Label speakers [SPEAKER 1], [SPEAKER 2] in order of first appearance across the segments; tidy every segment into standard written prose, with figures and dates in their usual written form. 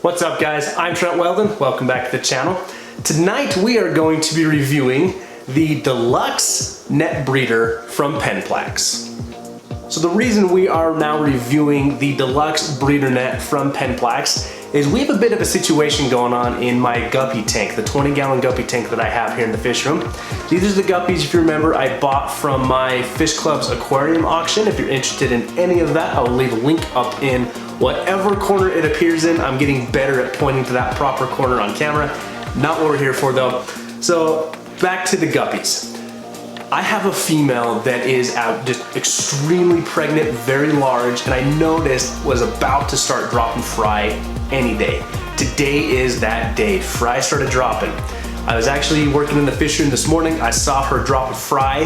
[SPEAKER 1] What's up guys, I'm Wel-Don, welcome back to the channel. Tonight we are going to be reviewing the Deluxe Net Breeder from Pen Plax. So the reason we are now reviewing the Deluxe Breeder Net from Pen Plax is we have a bit of a situation going on in my guppy tank, the 20-gallon guppy tank that I have here in the fish room. These are the guppies, if you remember, I bought from my Fish Club's aquarium auction. If you're interested in any of that, I will leave a link up in whatever corner it appears in. I'm getting better at pointing to that proper corner on camera. Not what we're here for though. So back to the guppies. I have a female that is out just extremely pregnant, very large, and I noticed was about to start dropping fry any day. Today is that day. Fry started dropping. I was actually working in the fish room this morning. I saw her drop a fry,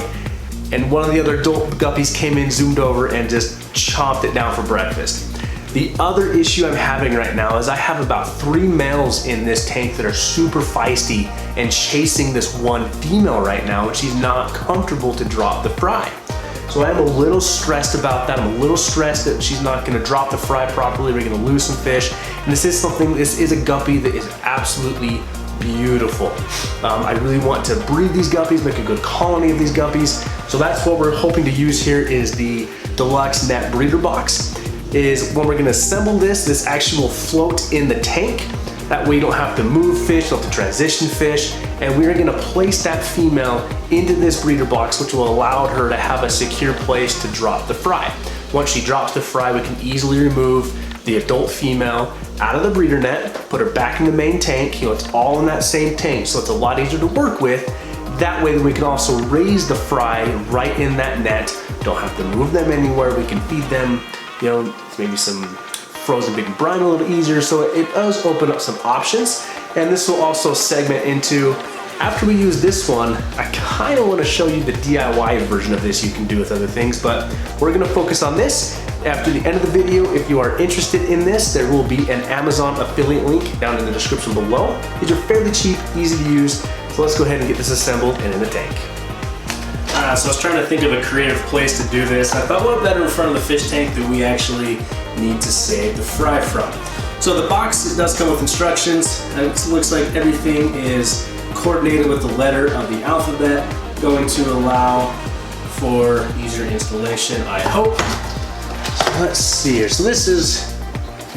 [SPEAKER 1] and one of the other adult guppies came in, zoomed over, and just chomped it down for breakfast. The other issue I'm having right now is I have about 3 males in this tank that are super feisty and chasing this one female right now, and she's not comfortable to drop the fry. So I'm a little stressed about that. I'm a little stressed that she's not gonna drop the fry properly. We're gonna lose some fish. And this is a guppy that is absolutely beautiful. I really want to breed these guppies, make a good colony of these guppies. So that's what we're hoping to use here is the Deluxe Net Breeder box. Is when we're gonna assemble this actually will float in the tank. That way you don't have to move fish, don't have to transition fish, and we're gonna place that female into this breeder box, which will allow her to have a secure place to drop the fry. Once she drops the fry, we can easily remove the adult female out of the breeder net, put her back in the main tank. You know, it's all in that same tank, so it's a lot easier to work with. That way we can also raise the fry right in that net. Don't have to move them anywhere. We can feed them, you know, maybe some frozen baby brine a little easier. So it does open up some options. And this will also segment into, after we use this one, I kind of want to show you the DIY version of this you can do with other things, but we're going to focus on this. After the end of the video, if you are interested in this, there will be an Amazon affiliate link down in the description below. These are fairly cheap, easy to use. So let's go ahead and get this assembled and in the tank. So I was trying to think of a creative place to do this. I thought, what better in front of the fish tank that we actually need to save the fry from. So the box does come with instructions. It looks like everything is coordinated with the letter of the alphabet, going to allow for easier installation, I hope. So let's see here. So this is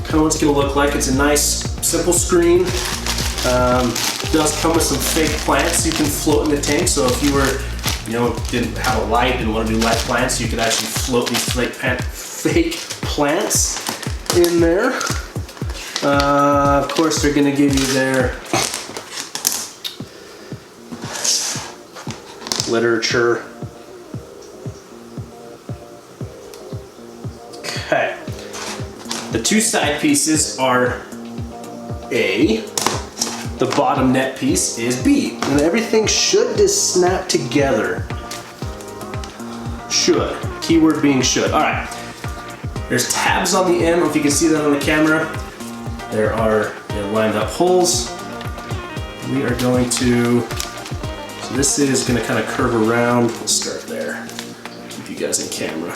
[SPEAKER 1] kind of what it's going to look like. It's a nice, simple screen. It does come with some fake plants you can float in the tank. So if you were, you know, didn't have a light and want to do light plants, you could actually float these fake plants in there. Of course, they're going to give you their literature. Okay. The 2 side pieces are A. The bottom net piece is B. And everything should just snap together. Should. Keyword being should. All right. There's tabs on the end. I don't know if you can see that on the camera. There are lined up holes. We are going to, so this is going to kind of curve around. Let's start there. Keep you guys in camera.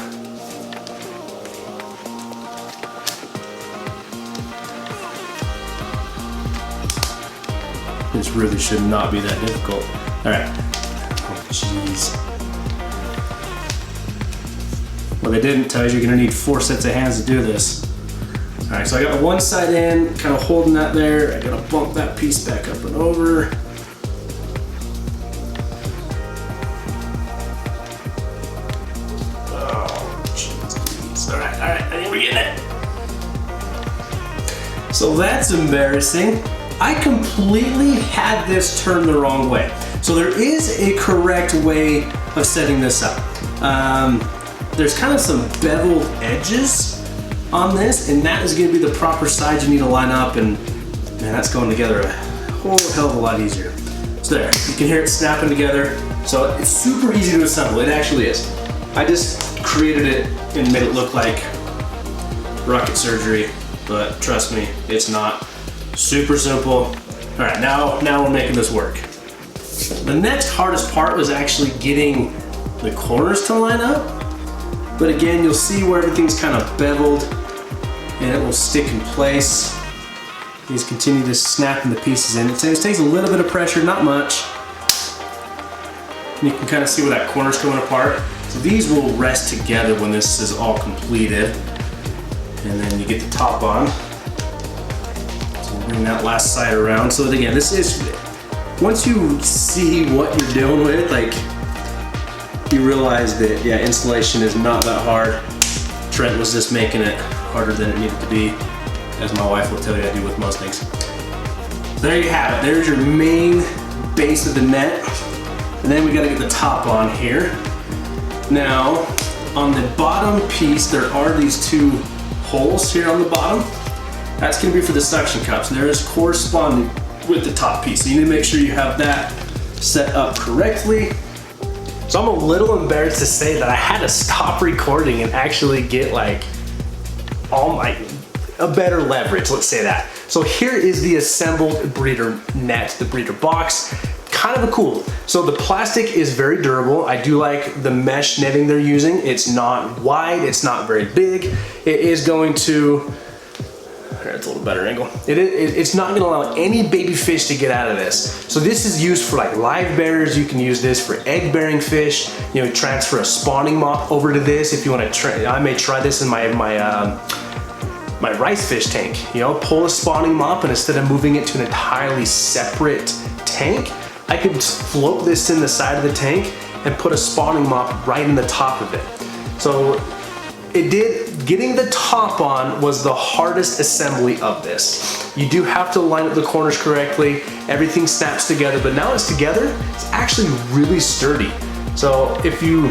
[SPEAKER 1] This really should not be that difficult. All right. Oh, jeez. What they didn't tell you, you're gonna need 4 sets of hands to do this. All right, so I got one side in, kind of holding that there. I gotta bump that piece back up and over. Oh, jeez. All right, I think we're getting it. So that's embarrassing. I completely had this turned the wrong way. So there is a correct way of setting this up. There's kind of some beveled edges on this, and that is going to be the proper size you need to line up, and man, that's going together a whole hell of a lot easier. So there, you can hear it snapping together. So it's super easy to assemble, it actually is. I just created it and made it look like rocket surgery, but trust me, it's not. Super simple. All right, now we're making this work. The next hardest part was actually getting the corners to line up. But again, you'll see where everything's kind of beveled and it will stick in place. You just continue to snapping the pieces in. It takes a little bit of pressure, not much. And you can kind of see where that corner's coming apart. So these will rest together when this is all completed. And then you get the top on. So we'll bring that last side around. So again, this is, once you see what you're dealing with, like, you realize that, yeah, installation is not that hard. Trent was just making it harder than it needed to be, as my wife will tell you I do with most things. There you have it. There's your main base of the net. And then we gotta get the top on here. Now, on the bottom piece, there are these two holes here on the bottom. That's gonna be for the suction cups. And there is corresponding with the top piece. So you need to make sure you have that set up correctly. So I'm a little embarrassed to say that I had to stop recording and actually get like a better leverage, let's say that. So here is the assembled breeder net, the breeder box. Kind of a cool. So the plastic is very durable. I do like the mesh netting they're using. It's not wide, it's not very big. It is going to, it's a little better angle. It's not gonna allow any baby fish to get out of this. So this is used for like live bearers. You can use this for egg bearing fish. You know, transfer a spawning mop over to this if you wanna try. I may try this in my rice fish tank. You know, pull a spawning mop, and instead of moving it to an entirely separate tank, I could float this in the side of the tank and put a spawning mop right in the top of it. So getting the top on was the hardest assembly of this. You do have to line up the corners correctly. Everything snaps together, but now it's together, it's actually really sturdy. So if you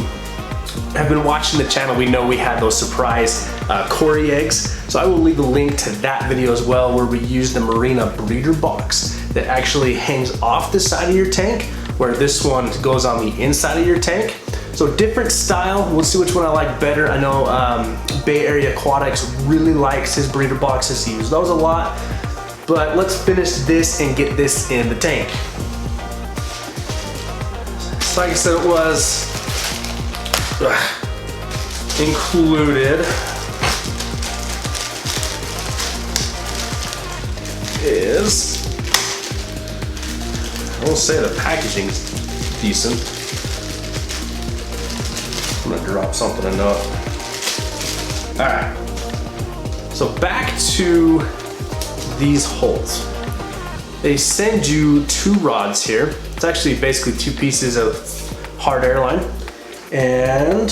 [SPEAKER 1] have been watching the channel, we know we had those surprise Cory eggs. So I will leave a link to that video as well, where we use the Marina breeder box that actually hangs off the side of your tank, where this one goes on the inside of your tank. So different style, we'll see which one I like better. I know Bay Area Aquatics really likes his breeder boxes. He uses those a lot, but let's finish this and get this in the tank. So like I said, it was included is, I will say the packaging's decent. I'm gonna drop something I know. All right, so back to these holes. They send you two rods here. It's actually basically two pieces of hard airline and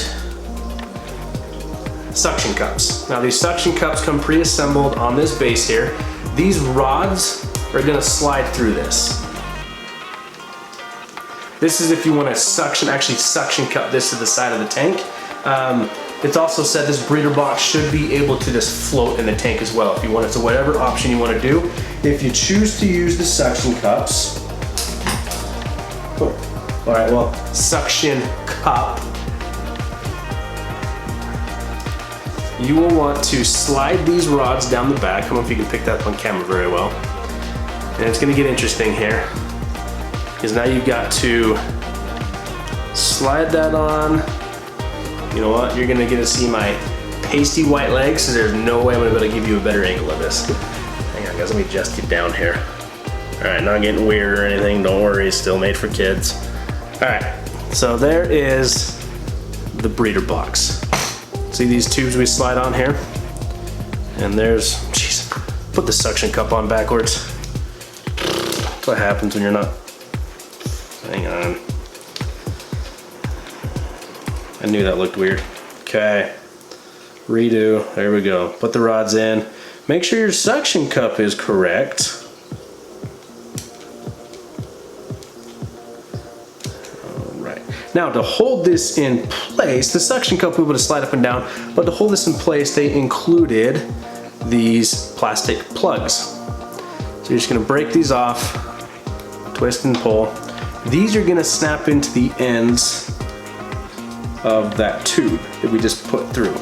[SPEAKER 1] suction cups. Now these suction cups come pre-assembled on this base here. These rods are gonna slide through this. This is if you want to actually suction cup this to the side of the tank. It's also said this breeder box should be able to just float in the tank as well if you want it. So whatever option you want to do. If you choose to use the suction cups, all right, well, suction cup, you will want to slide these rods down the back. I don't know if you can pick that up on camera very well. And it's gonna get interesting here, because now you've got to slide that on. You know what? You're gonna get to see my pasty white legs, so there's no way I'm gonna be able to give you a better angle of this. Hang on guys, let me adjust you down here. All right, not getting weird or anything, don't worry, it's still made for kids. All right, so there is the breeder box. See these tubes we slide on here? And there's, jeez, put the suction cup on backwards. That's what happens when you're not, hang on. I knew that looked weird. Okay, redo, there we go. Put the rods in. Make sure your suction cup is correct. Now to hold this in place, the suction cup will be able to slide up and down, but to hold this in place, they included these plastic plugs. So you're just gonna break these off, twist and pull. These are gonna snap into the ends of that tube that we just put through.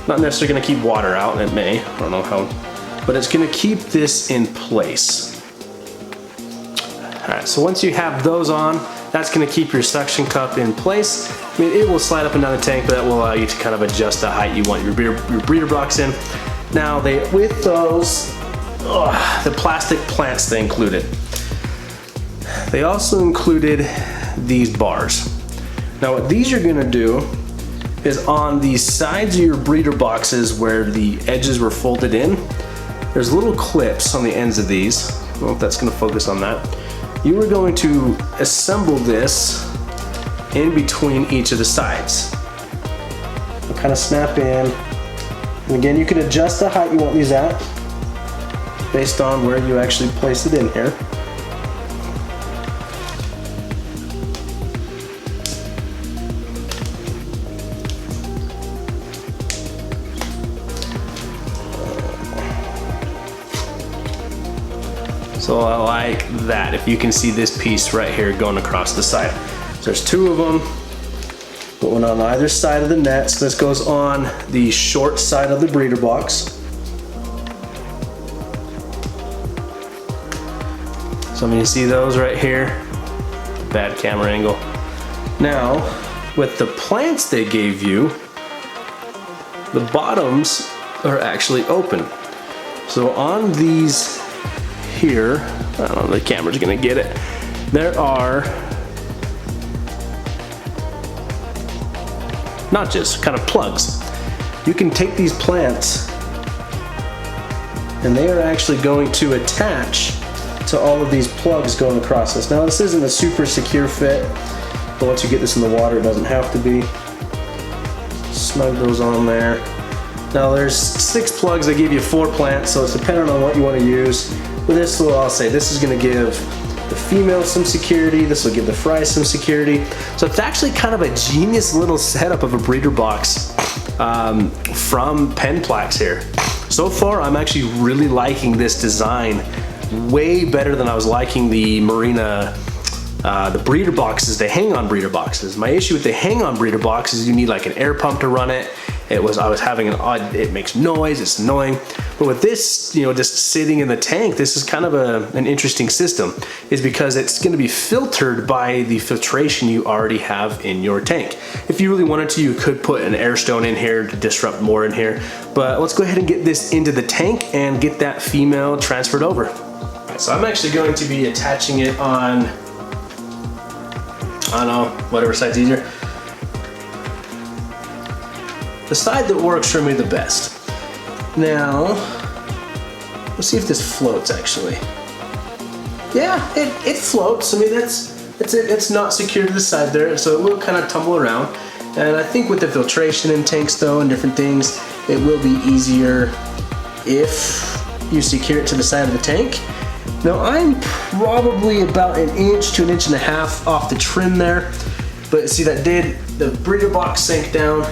[SPEAKER 1] Not necessarily gonna keep water out, and it may, I don't know how, but it's gonna keep this in place. All right, so once you have those on, that's gonna keep your suction cup in place. I mean, it will slide up and down the tank, but that will allow you to kind of adjust the height you want your breeder box in. Now with those, the plastic plants they included. They also included these bars. Now what these are gonna do is on the sides of your breeder boxes where the edges were folded in, there's little clips on the ends of these. I don't know if that's gonna focus on that. You are going to assemble this in between each of the sides. They'll kind of snap in. And again, you can adjust the height you want these at based on where you actually place it in here. So I like that. If you can see this piece right here going across the side. So there's two of them. Put one on either side of the net. So this goes on the short side of the breeder box. So you see those right here. Bad camera angle. Now, with the plants they gave you, the bottoms are actually open. So on these here, I don't know, the camera's gonna get it. There are notches, kind of plugs. You can take these plants and they are actually going to attach to all of these plugs going across this. Now this isn't a super secure fit, but once you get this in the water, it doesn't have to be. Snug those on there. Now there's 6 plugs, they give you 4 plants, so it's dependent on what you want to use. With this, I'll say this is going to give the female some security, this will give the fry some security. So it's actually kind of a genius little setup of a breeder box from Pen Plax here. So far, I'm actually really liking this design way better than I was liking the Marina, the breeder boxes, the hang-on breeder boxes. My issue with the hang-on breeder boxes is you need like an air pump to run it. I was having an odd, it makes noise, it's annoying. But with this, you know, just sitting in the tank, this is kind of an interesting system, is because it's gonna be filtered by the filtration you already have in your tank. If you really wanted to, you could put an air stone in here to disrupt more in here. But let's go ahead and get this into the tank and get that female transferred over. All right, so I'm actually going to be attaching it on, I don't know, whatever side's easier. The side that works for me the best. Now, let's see if this floats actually. Yeah, it floats. I mean, it's not secure to the side there, so it will kind of tumble around. And I think with the filtration in tanks though and different things, it will be easier if you secure it to the side of the tank. Now I'm probably about 1 inch to 1.5 inches off the trim there, but see that the breeder box sank down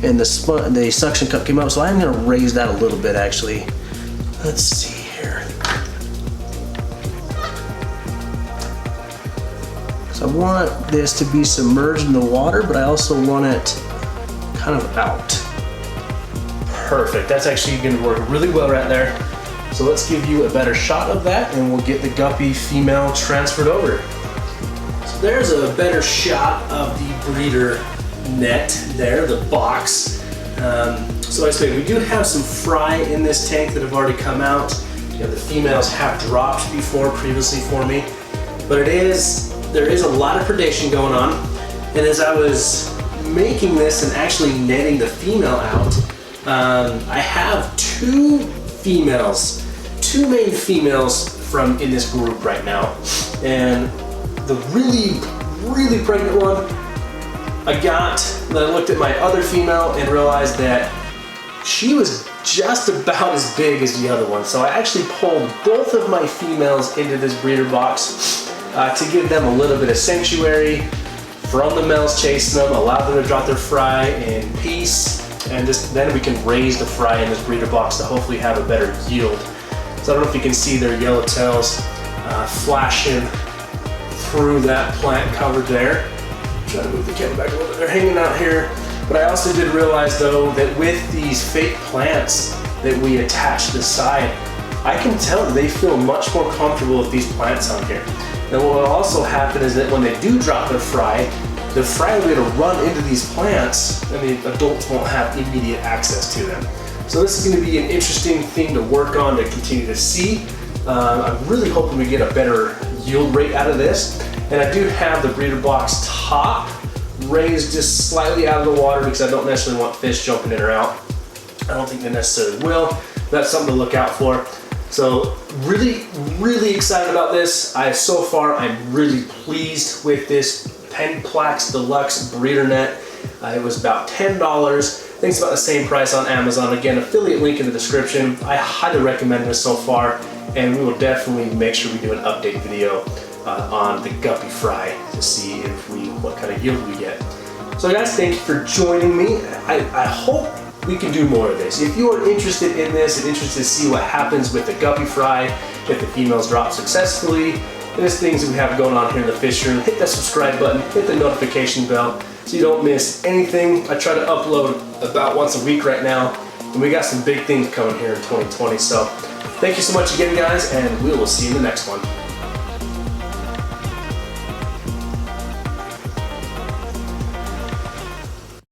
[SPEAKER 1] and the suction cup came up, so I'm gonna raise that a little bit actually. Let's see here. So I want this to be submerged in the water, but I also want it kind of out. Perfect, that's actually gonna work really well right there. So let's give you a better shot of that and we'll get the guppy female transferred over. So there's a better shot of the breeder net there, the box. So like I said, we do have some fry in this tank that have already come out. You know, the females have dropped previously for me, but there is a lot of predation going on. And as I was making this and actually netting the female out, I have two main females from in this group right now, and the really pregnant one I looked at my other female and realized that she was just about as big as the other one. So I actually pulled both of my females into this breeder box to give them a little bit of sanctuary from the males chasing them, allow them to drop their fry in peace, and then we can raise the fry in this breeder box to hopefully have a better yield. So I don't know if you can see their yellow tails flashing through that plant cover there. Try to move the camera back a little bit. They're hanging out here. But I also did realize though that with these fake plants that we attach to the side, I can tell that they feel much more comfortable with these plants on here. And what will also happen is that when they do drop their fry, the fry will be able to run into these plants and the adults won't have immediate access to them. So this is going to be an interesting thing to work on to continue to see. I'm really hoping we get a better yield rate out of this. And I do have the breeder box top raised just slightly out of the water because I don't necessarily want fish jumping in or out. I don't think they necessarily will. That's something to look out for. So really excited about this. So far I'm really pleased with this Pen Plax Deluxe breeder net. It was about $10. I think it's about the same price on Amazon. Again, affiliate link in the description. I highly recommend this so far, and we will definitely make sure we do an update video on the guppy fry to see what kind of yield we get. So guys, thank you for joining me. I hope we can do more of this. If you are interested in this and interested to see what happens with the guppy fry, if the females drop successfully, there's things that we have going on here in the fish room, hit that subscribe button, hit the notification bell so you don't miss anything. I try to upload about once a week right now, and we got some big things coming here in 2020. So thank you so much again, guys, and we will see you in the next one.